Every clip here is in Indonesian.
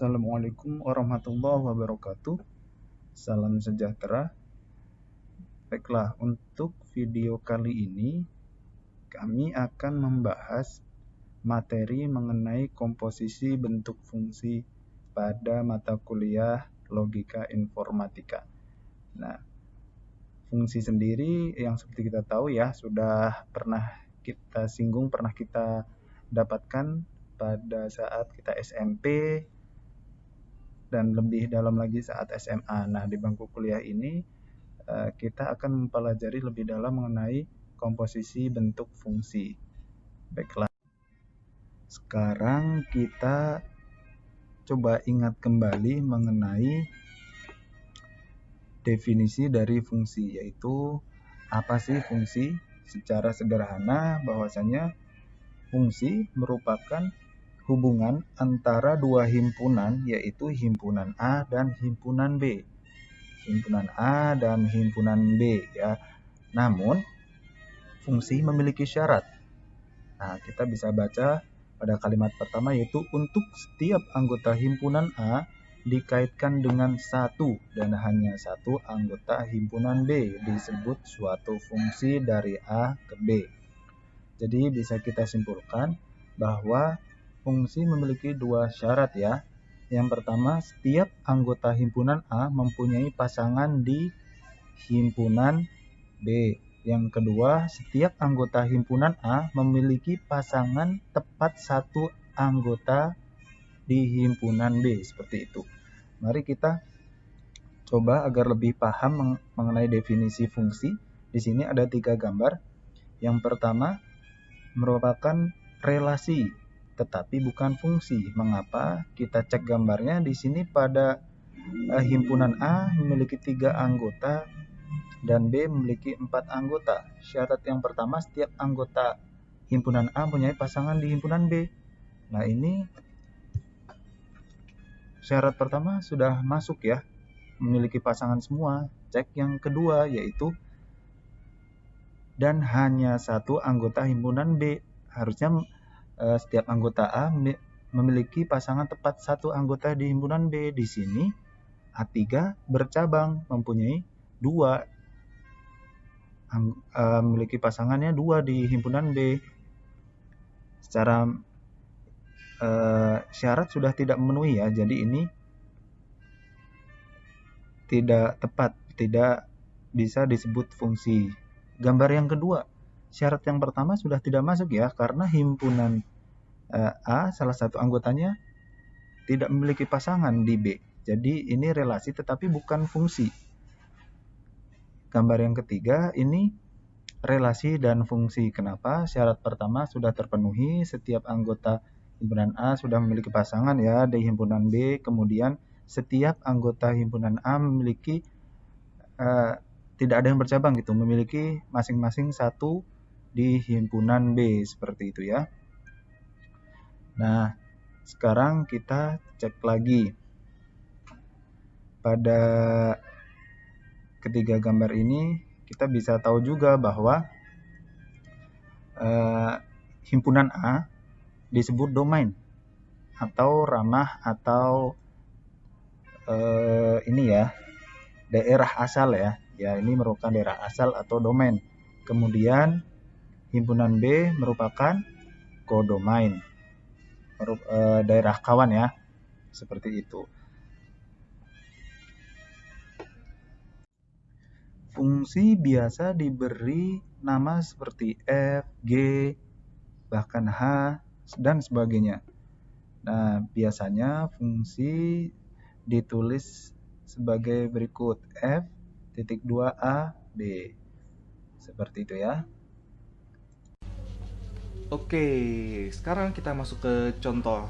Assalamualaikum warahmatullahi wabarakatuh. Salam sejahtera. Baiklah, untuk video kali ini kami akan membahas materi mengenai komposisi bentuk fungsi pada mata kuliah Logika Informatika. Nah, fungsi sendiri yang seperti kita tahu ya, sudah pernah kita singgung, pernah kita dapatkan pada saat kita SMP dan lebih dalam lagi saat SMA. Nah, di bangku kuliah ini kita akan mempelajari lebih dalam mengenai komposisi bentuk fungsi. Baiklah, sekarang kita coba ingat kembali mengenai definisi dari fungsi, yaitu apa sih fungsi? Secara sederhana bahwasanya fungsi merupakan hubungan antara dua himpunan, yaitu himpunan A dan himpunan B. Himpunan A dan himpunan B ya. Namun fungsi memiliki syarat. Nah, kita bisa baca pada kalimat pertama, yaitu untuk setiap anggota himpunan A dikaitkan dengan satu dan hanya satu anggota himpunan B disebut suatu fungsi dari A ke B. Jadi bisa kita simpulkan bahwa fungsi memiliki dua syarat ya. Yang pertama, setiap anggota himpunan A mempunyai pasangan di himpunan B. Yang kedua, setiap anggota himpunan A memiliki pasangan tepat satu anggota di himpunan B. Seperti itu. Mari kita coba agar lebih paham mengenai definisi fungsi. Di sini ada 3 gambar. Yang pertama merupakan relasi, tetapi bukan fungsi. Mengapa? Kita cek gambarnya. Di sini pada himpunan A memiliki 3 anggota dan B memiliki 4 anggota. Syarat yang pertama, setiap anggota himpunan A mempunyai pasangan di himpunan B. Nah, ini syarat pertama sudah masuk ya, memiliki pasangan semua. Cek yang kedua, yaitu dan hanya satu anggota himpunan B. Harusnya setiap anggota A memiliki pasangan tepat satu anggota di himpunan B. Di sini A3 bercabang, mempunyai 2, memiliki pasangannya 2 di himpunan B. Secara syarat sudah tidak memenuhi ya, jadi ini tidak tepat, tidak bisa disebut fungsi. Gambar yang kedua, syarat yang pertama sudah tidak masuk ya, karena himpunan A salah satu anggotanya tidak memiliki pasangan di B. Jadi ini relasi tetapi bukan fungsi. Gambar yang ketiga, ini relasi dan fungsi. Kenapa? Syarat pertama sudah terpenuhi, setiap anggota himpunan A sudah memiliki pasangan ya di himpunan B. Kemudian setiap anggota himpunan A memiliki tidak ada yang bercabang gitu, memiliki masing-masing satu di himpunan B, seperti itu ya. Nah, sekarang kita cek lagi pada ketiga gambar ini. Kita bisa tahu juga bahwa himpunan A disebut domain atau ramah atau ini ya, daerah asal ya. Ya, ini merupakan daerah asal atau domain. Kemudian himpunan B merupakan kodomain, daerah kawan ya, seperti itu. Fungsi biasa diberi nama seperti F, G, bahkan H, dan sebagainya. Nah, biasanya fungsi ditulis sebagai berikut: F.2a B. Seperti itu ya. Oke, sekarang kita masuk ke contoh.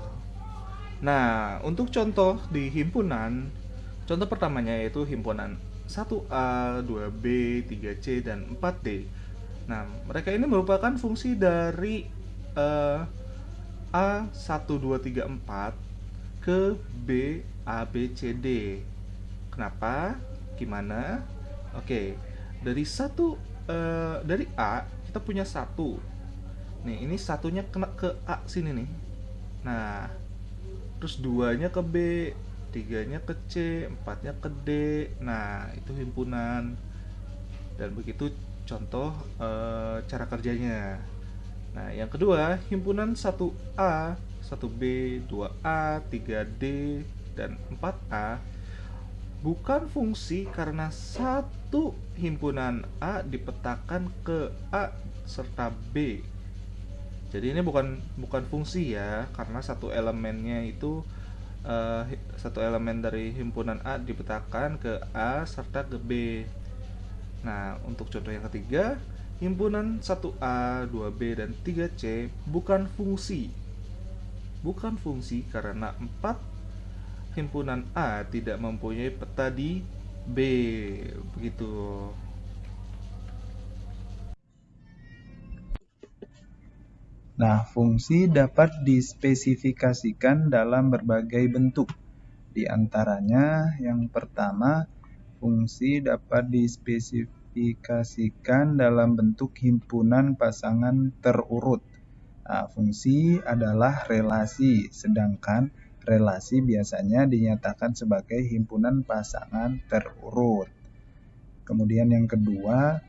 Nah, untuk contoh di himpunan, contoh pertamanya yaitu himpunan 1A, 2B, 3C, dan 4D. Nah, mereka ini merupakan fungsi dari A 1, 2, 3, 4 ke B, A, B, C, D. Kenapa? Gimana? Oke, dari dari A kita punya 1. Nih, ini satunya kena ke A sini nih. Nah, terus 2-nya ke B, 3-nya ke C, 4-nya ke D. Nah, itu himpunan. Dan begitu contoh cara kerjanya. Nah, yang kedua, himpunan 1A, 1B, 2A, 3D, dan 4A bukan fungsi karena satu himpunan A dipetakan ke A serta B. Jadi ini bukan bukan fungsi ya, karena satu elemennya itu satu elemen dari himpunan A dipetakan ke A serta ke B. Nah, untuk contoh yang ketiga, himpunan 1A, 2B, dan 3C bukan fungsi. Bukan fungsi karena 4 himpunan A tidak mempunyai peta di B. Begitu. Nah, fungsi dapat dispesifikasikan dalam berbagai bentuk. Di antaranya, yang pertama, fungsi dapat dispesifikasikan dalam bentuk himpunan pasangan terurut. Nah, fungsi adalah relasi, sedangkan relasi biasanya dinyatakan sebagai himpunan pasangan terurut. Kemudian yang kedua,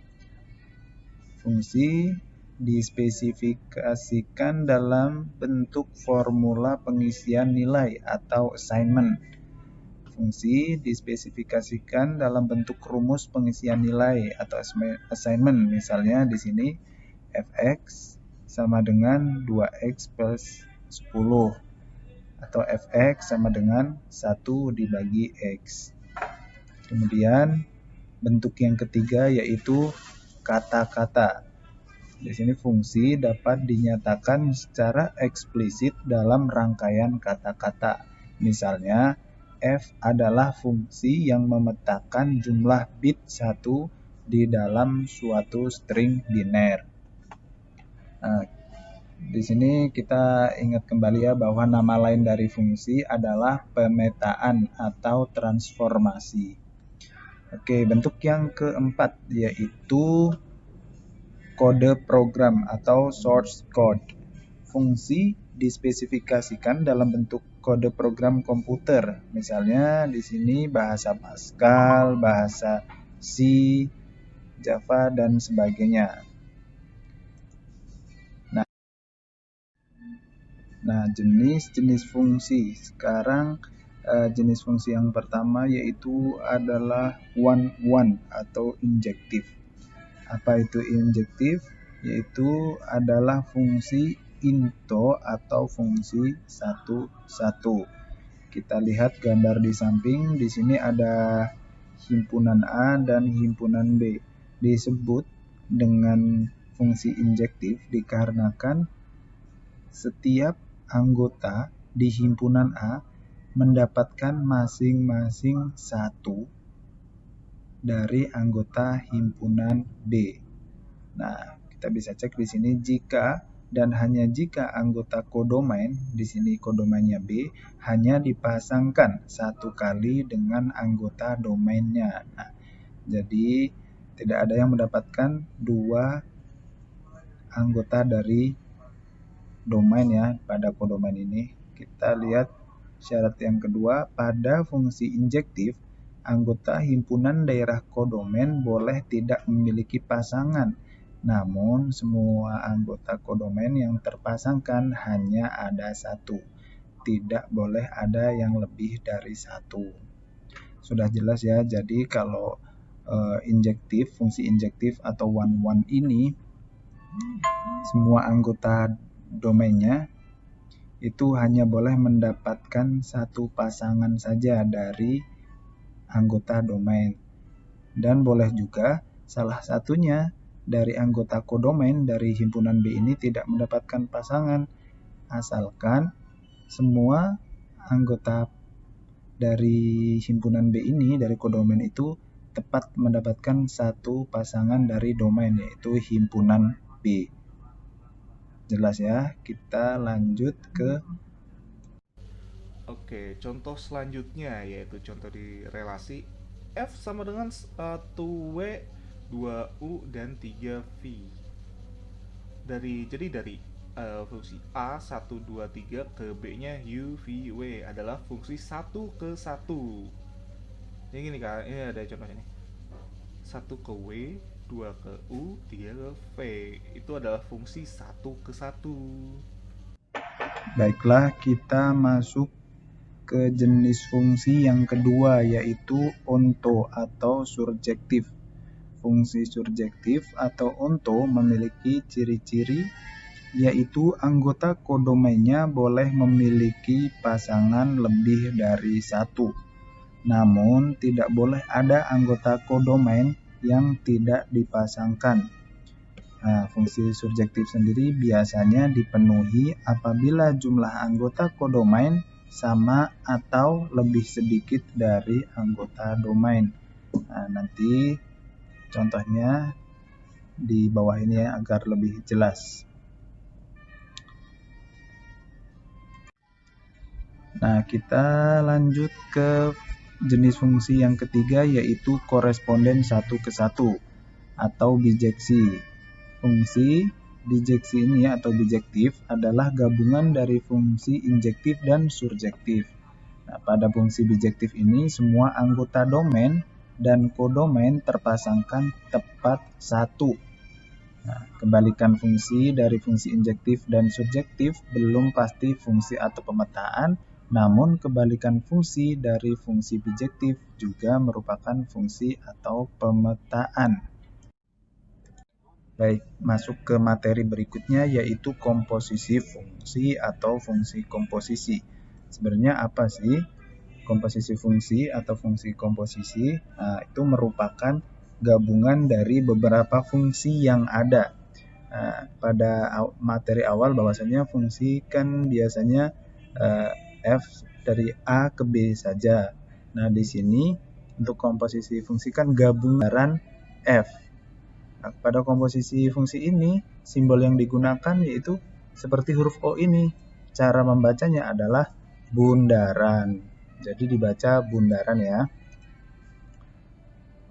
fungsi dispesifikasikan dalam bentuk formula pengisian nilai atau assignment. Fungsi dispesifikasikan dalam bentuk rumus pengisian nilai atau assignment. Misalnya di sini fx sama dengan 2x plus 10 atau fx sama dengan 1 dibagi x. Kemudian bentuk yang ketiga yaitu kata-kata. Di sini fungsi dapat dinyatakan secara eksplisit dalam rangkaian kata-kata. Misalnya, f adalah fungsi yang memetakan jumlah bit 1 di dalam suatu string biner. Nah, di sini kita ingat kembali ya bahwa nama lain dari fungsi adalah pemetaan atau transformasi. Oke, bentuk yang keempat yaitu kode program atau source code. Fungsi dispesifikasikan dalam bentuk kode program komputer. Misalnya di sini bahasa Pascal, bahasa C, Java, dan sebagainya. Nah, jenis-jenis fungsi. Sekarang jenis fungsi yang pertama yaitu adalah one-one atau injektif. Apa itu injektif? Yaitu adalah fungsi into atau fungsi satu-satu. Kita lihat gambar di samping, di sini ada himpunan A dan himpunan B. Disebut dengan fungsi injektif dikarenakan setiap anggota di himpunan A mendapatkan masing-masing satu dari anggota himpunan B. Nah, kita bisa cek di sini jika dan hanya jika anggota kodomain, di sini kodomainnya B, hanya dipasangkan satu kali dengan anggota domainnya. Nah, jadi tidak ada yang mendapatkan dua anggota dari domain ya pada kodomain ini. Kita lihat syarat yang kedua, pada fungsi injektif anggota himpunan daerah kodomain boleh tidak memiliki pasangan, namun semua anggota kodomain yang terpasangkan hanya ada satu. Tidak boleh ada yang lebih dari satu. Sudah jelas ya, jadi kalau injektif, fungsi injektif atau one-one ini, semua anggota domainnya itu hanya boleh mendapatkan satu pasangan saja dari anggota domain, dan boleh juga salah satunya dari anggota kodomain dari himpunan B ini tidak mendapatkan pasangan, asalkan semua anggota dari himpunan B ini dari kodomain itu tepat mendapatkan satu pasangan dari domain, yaitu himpunan B. Jelas ya, kita lanjut ke Oke, contoh selanjutnya yaitu contoh di relasi F sama dengan 1W, 2U, dan 3V. Jadi dari fungsi A 1 2 3 ke B-nya U, V, W adalah fungsi satu ke satu. Ini gini kan, ini ada contohnya nih. Satu ke W, 2 ke U, 3 ke V. Itu adalah fungsi satu ke satu. Baiklah, kita masuk ke jenis fungsi yang kedua, yaitu onto atau surjektif. Fungsi surjektif atau onto memiliki ciri-ciri yaitu anggota kodomainya boleh memiliki pasangan lebih dari satu. Namun, tidak boleh ada anggota kodomain yang tidak dipasangkan. Nah, fungsi surjektif sendiri biasanya dipenuhi apabila jumlah anggota kodomain sama atau lebih sedikit dari anggota domain. Nah, nanti contohnya di bawah ini ya agar lebih jelas. Nah, kita lanjut ke jenis fungsi yang ketiga, yaitu koresponden satu ke satu atau bijeksi. Fungsi bijeksi ini atau bijektif adalah gabungan dari fungsi injektif dan surjektif. Nah, pada fungsi bijektif ini semua anggota domain dan kodomain terpasangkan tepat satu. Nah, kebalikan fungsi dari fungsi injektif dan surjektif belum pasti fungsi atau pemetaan, namun kebalikan fungsi dari fungsi bijektif juga merupakan fungsi atau pemetaan. Baik, masuk ke materi berikutnya yaitu komposisi fungsi atau fungsi komposisi. Sebenarnya apa sih komposisi fungsi atau fungsi komposisi? Nah, itu merupakan gabungan dari beberapa fungsi yang ada. Nah, pada materi awal bahwasanya fungsi kan biasanya f dari A ke B saja. Nah, di sini untuk komposisi fungsi kan gabungan f. Nah, pada komposisi fungsi ini, simbol yang digunakan yaitu seperti huruf O ini. Cara membacanya adalah bundaran. Jadi dibaca bundaran ya.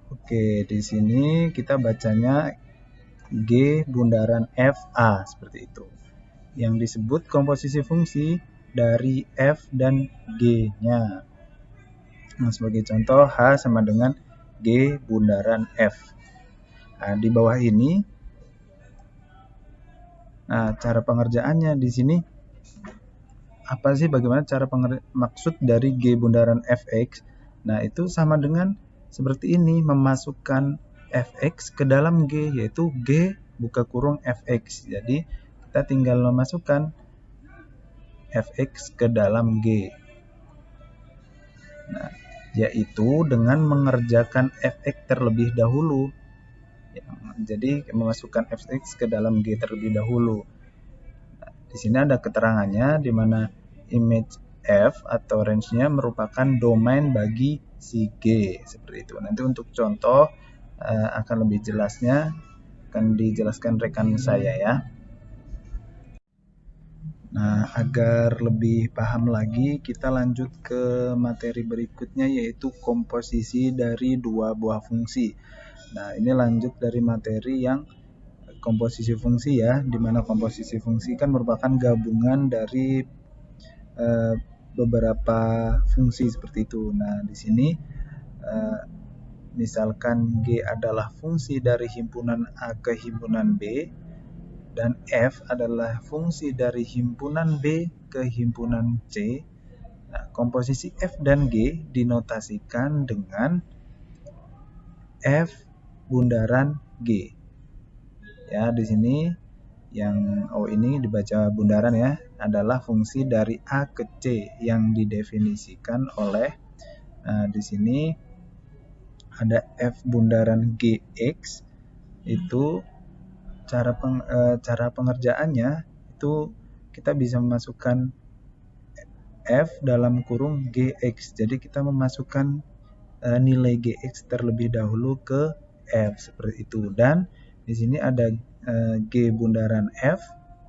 Oke, di sini kita bacanya G bundaran FA seperti itu. Yang disebut komposisi fungsi dari F dan G-nya. Nah, sebagai contoh H sama dengan G bundaran F. Nah, di bawah ini, nah cara pengerjaannya di sini apa sih? Bagaimana cara maksud dari G bundaran Fx? Nah, itu sama dengan seperti ini, memasukkan Fx ke dalam G, yaitu G buka kurung Fx. Jadi kita tinggal memasukkan Fx ke dalam G. Nah, yaitu dengan mengerjakan Fx terlebih dahulu. Jadi memasukkan Fx ke dalam G terlebih dahulu. Nah, di sini ada keterangannya di mana image F atau range-nya merupakan domain bagi si G seperti itu. Nanti untuk contoh akan lebih jelasnya akan dijelaskan rekan saya ya. Nah, agar lebih paham lagi kita lanjut ke materi berikutnya yaitu komposisi dari dua buah fungsi. Nah, ini lanjut dari materi yang komposisi fungsi ya, di mana komposisi fungsi kan merupakan gabungan dari beberapa fungsi seperti itu. Nah, di sini misalkan G adalah fungsi dari himpunan A ke himpunan B dan F adalah fungsi dari himpunan B ke himpunan C. Nah, komposisi F dan G dinotasikan dengan F bundaran G. Ya, di sini yang O ini dibaca bundaran ya, adalah fungsi dari A ke C yang didefinisikan oleh di sini ada F bundaran GX. Itu cara pengerjaannya itu kita bisa memasukkan F dalam kurung GX. Jadi kita memasukkan nilai GX terlebih dahulu ke F seperti itu, dan di sini ada G bundaran F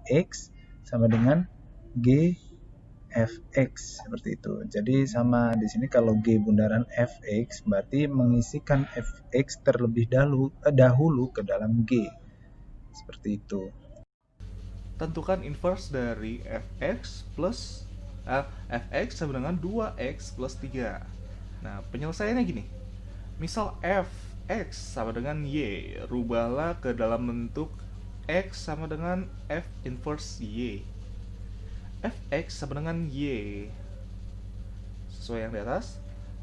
X sama dengan G Fx seperti itu. Jadi sama di sini kalau G bundaran Fx berarti mengisikan Fx terlebih dahulu ke dalam G. Seperti itu. tentukan inverse dari fx plus fx sama dengan 2x plus 3. Nah, penyelesaiannya gini. Misal fx sama dengan y, rubahlah ke dalam bentuk x sama dengan f inverse y. Fx sama dengan y sesuai yang di atas.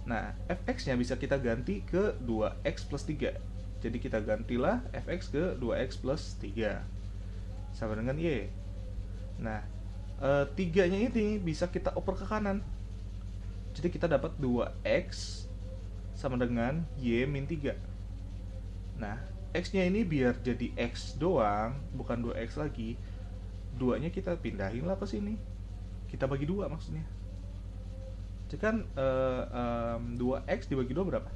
Nah, fx-nya bisa kita ganti ke 2x plus 3. Jadi kita gantilah fx ke 2x plus 3 sama dengan y. Nah, 3-nya ini bisa kita oper ke kanan. Jadi kita dapat 2x sama dengan y min 3. Nah, x-nya ini biar jadi x doang, bukan 2x lagi. 2-nya kita pindahin lah ke sini. Kita bagi 2 maksudnya. Jadi kan 2x dibagi 2 berapa?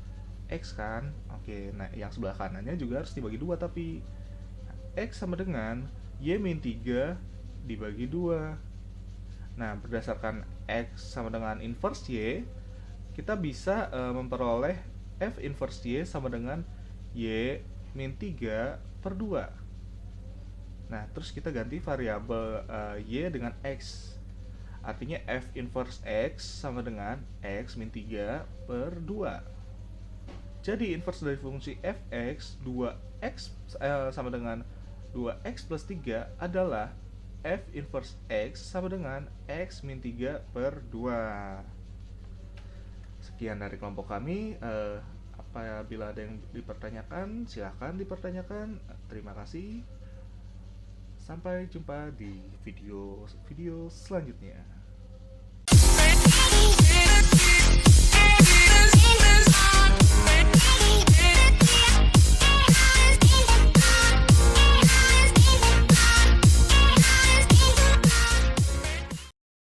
X kan? Oke, nah yang sebelah kanannya juga harus dibagi 2, tapi x sama dengan y min 3 dibagi 2. Nah, berdasarkan x sama dengan inverse y, kita bisa memperoleh f inverse y sama dengan y min 3 per 2. Nah, terus kita ganti variabel y dengan x. Artinya f inverse x sama dengan x min 3 per 2. Jadi inverse dari fungsi fx 2x sama dengan 2x plus 3 adalah f inverse x sama dengan x min 3 per 2. Sekian dari kelompok kami. Apabila ada yang dipertanyakan, silahkan dipertanyakan. Terima kasih. Sampai jumpa di video selanjutnya.